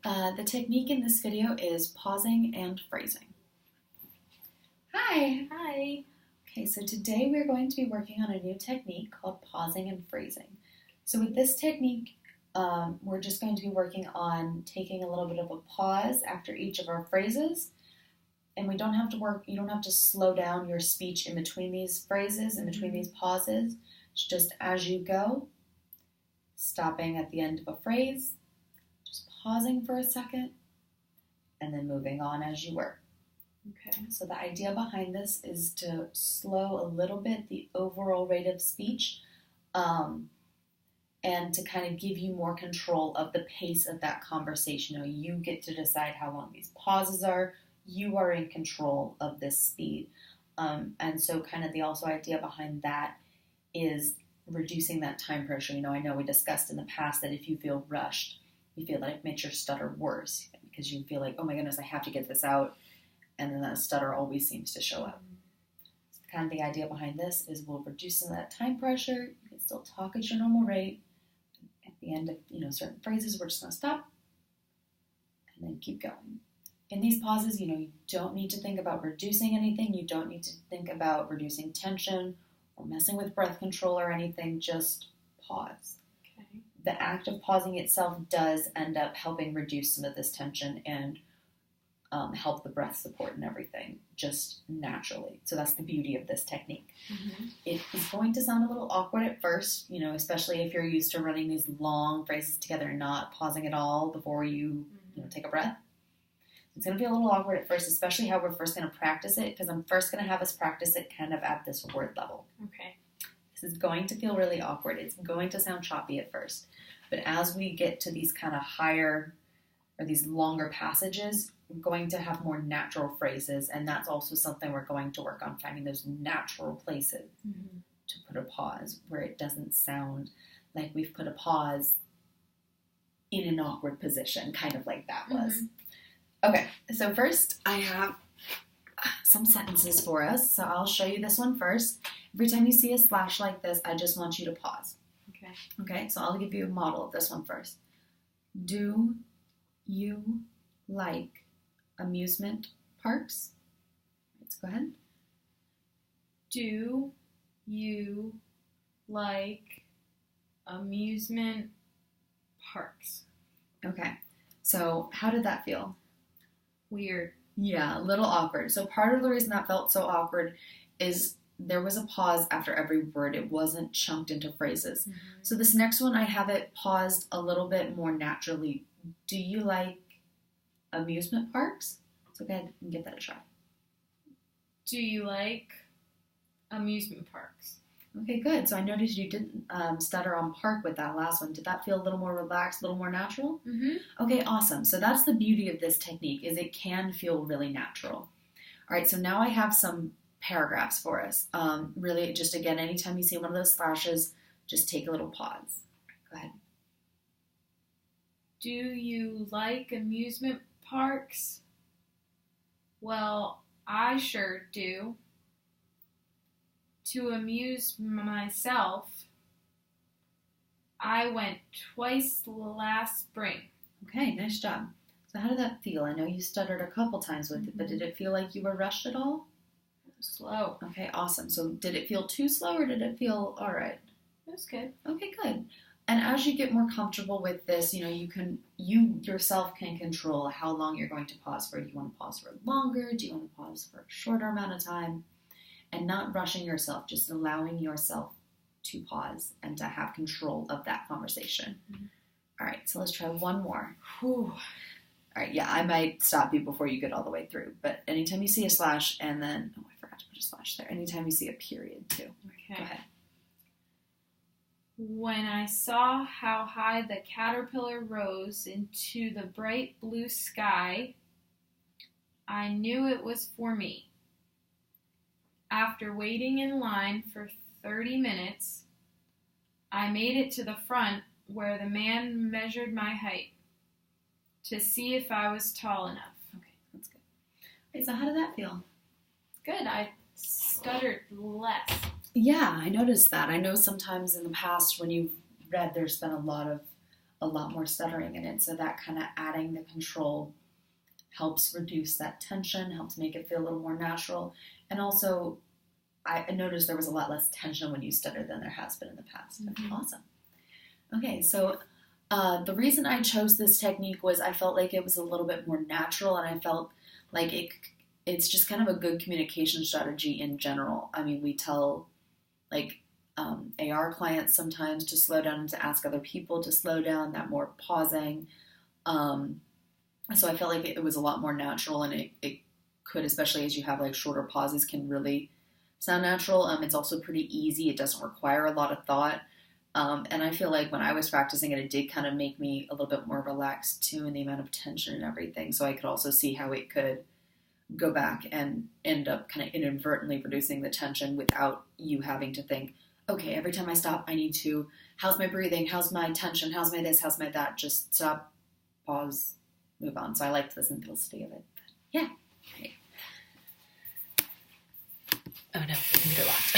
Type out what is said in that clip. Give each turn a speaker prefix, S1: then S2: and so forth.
S1: The technique in this video is pausing and phrasing.
S2: Hi.
S1: Hi. Okay, so today we're going to be working on a new technique called pausing and phrasing. So with this technique, we're just going to be working on taking a little bit of a pause after each of our phrases. And you don't have to slow down your speech in between these phrases, in between these pauses. It's just as you go, stopping at the end of a phrase, just pausing for a second, and then moving on as you were.
S2: Okay.
S1: So the idea behind this is to slow a little bit the overall rate of speech, and to kind of give you more control of the pace of that conversation. You get to decide how long these pauses are. You are in control of this speed. And so kind of the also idea behind that is reducing that time pressure. I know we discussed in the past that if you feel rushed, you feel that it makes your stutter worse because you feel like, oh my goodness, I have to get this out. And then that stutter always seems to show up. So kind of the idea behind this is we'll reduce some of that time pressure. You can still talk at your normal rate. At the end of certain phrases, we're just going to stop and then keep going. In these pauses, you don't need to think about reducing anything. You don't need to think about reducing tension or messing with breath control or anything. Just pause.
S2: Okay.
S1: The act of pausing itself does end up helping reduce some of this tension and help the breath support and everything just naturally. So that's the beauty of this technique.
S2: Mm-hmm.
S1: It is going to sound a little awkward at first, especially if you're used to running these long phrases together and not pausing at all before you take a breath. It's going to be a little awkward at first, especially how we're first going to practice it, because I'm first going to have us practice it kind of at this word level.
S2: Okay.
S1: This is going to feel really awkward. It's going to sound choppy at first. But as we get to these kind of higher or these longer passages, we're going to have more natural phrases, and that's also something we're going to work on, finding those natural places to put a pause where it doesn't sound like we've put a pause in an awkward position, kind of like that was. Okay, so first I have some sentences for us, so I'll show you this one first. Every time you see a slash like this, I just want you to pause. Okay, so I'll give you a model of this one first. Do you like amusement parks? Let's go ahead.
S2: Do you like amusement parks?
S1: Okay, so how did that feel?
S2: Weird.
S1: Yeah, a little awkward. So part of the reason that felt so awkward is there was a pause after every word. It wasn't chunked into phrases. So this next one, I have it paused a little bit more naturally. Do you like amusement parks? So go ahead and give that a try.
S2: Do you like amusement parks?
S1: Okay, good. So I noticed you didn't stutter on park with that last one. Did that feel a little more relaxed, a little more natural? Okay, awesome. So that's the beauty of this technique, is it can feel really natural. All right, so now I have some paragraphs for us. Really, just again, anytime you see one of those slashes, just take a little pause. Go ahead.
S2: Do you like amusement parks? Well, I sure do. To amuse myself, I went twice last spring.
S1: Okay, nice job. So how did that feel? I know you stuttered a couple times with it, but did it feel like you were rushed at all?
S2: Slow.
S1: Okay, awesome. So did it feel too slow or did it feel all right?
S2: It was good.
S1: Okay, good. And as you get more comfortable with this, you yourself can control how long you're going to pause for. Do you want to pause for longer? Do you want to pause for a shorter amount of time? And not rushing yourself, just allowing yourself to pause and to have control of that conversation. All right, so let's try one more.
S2: Whew.
S1: All right, yeah, I might stop you before you get all the way through. But anytime you see a slash and then, I forgot to put a slash there. Anytime you see a period too.
S2: Okay.
S1: Go ahead.
S2: When I saw how high the caterpillar rose into the bright blue sky, I knew it was for me. After waiting in line for 30 minutes, I made it to the front where the man measured my height to see if I was tall enough.
S1: Okay, that's good. All right, so how did that feel?
S2: Good. I stuttered less.
S1: Yeah, I noticed that. I know sometimes in the past when you've read, there's been a lot a lot more stuttering in it. So that kind of adding the control helps reduce that tension, helps make it feel a little more natural. And also, I noticed there was a lot less tension when you stuttered than there has been in the past.
S2: Mm-hmm.
S1: Awesome. Okay, so the reason I chose this technique was I felt like it was a little bit more natural, and I felt like it's just kind of a good communication strategy in general. I mean, we tell like AR clients sometimes to slow down and to ask other people to slow down, that more pausing. So I felt like it was a lot more natural, and it could, especially as you have like shorter pauses, can really sound natural. It's also pretty easy. It doesn't require a lot of thought. And I feel like when I was practicing it, it did kind of make me a little bit more relaxed too in the amount of tension and everything. So I could also see how it could go back and end up kind of inadvertently reducing the tension without you having to think, okay, every time I stop, I need to, how's my breathing? How's my tension? How's my this? How's my that? Just stop, pause, move on. So I liked the simplicity of it. But yeah.
S3: Oh no, computer locked.